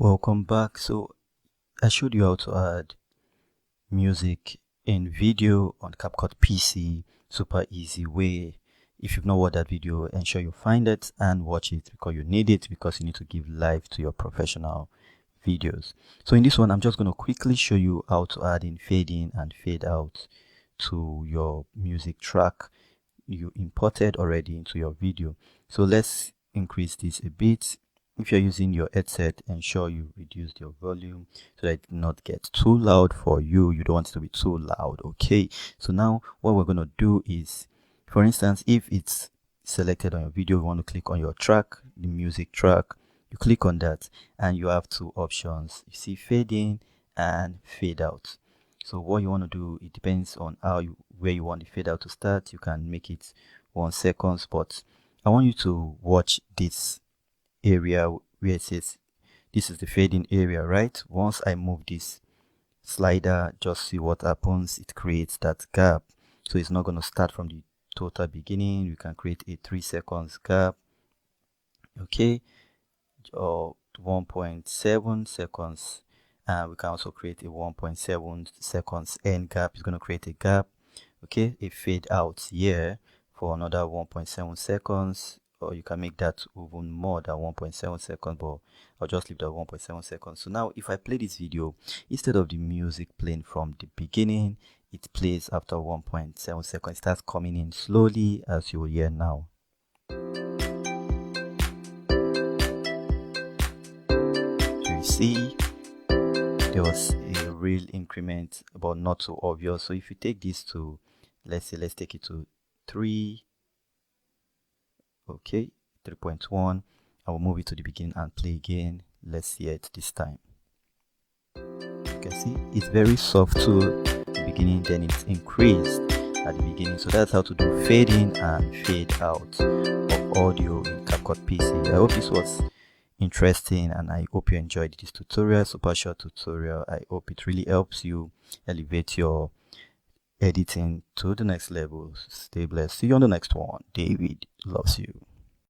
Welcome back. So I showed you how to add music in video on Capcut PC. Super easy way. If you've not watched that video, ensure you find it and watch it because you need it, because you need to give life to your professional videos. So in this one, I'm just going to quickly show you how to add in fade in and fade out to your music track you imported already into your video. So let's increase this a bit. If you're using your headset, ensure you reduce your volume so that it not get too loud for you. You don't want it to be too loud. Okay, so now what we're going to do is, for instance, if it's selected on your video, you want to click on your track, the music track, you click on that and you have two options. You see fade in and fade out. So what you want to do, it depends on where you want the fade out to start. You can make it 1 second, but I want you to watch this area where it says this is the fading area, right? Once I move this slider, just see what happens. It creates that gap, so it's not going to start from the total beginning. You can create a 3 seconds gap, okay, or 1.7 seconds, and we can also create a 1.7 seconds end gap. It's going to create a gap, okay, a fade out here for another 1.7 seconds, or you can make that even more than 1.7 seconds, but I'll just leave that 1.7 seconds. So now if I play this video, instead of the music playing from the beginning, it plays after 1.7 seconds. It starts coming in slowly, as you will hear now. So you see there was a real increment, but not so obvious. So if you take this to, let's take it to 3, okay, 3.1, I will move it to the beginning and play again. Let's hear it this time. You can see it's very soft to the beginning, then it's increased at the beginning. So that's how to do fade in and fade out of audio in Capcut PC. I hope this was interesting and I hope you enjoyed this tutorial. Super short tutorial. I hope it really helps you elevate your editing to the next level. Stay blessed. See you on the next one. David loves you.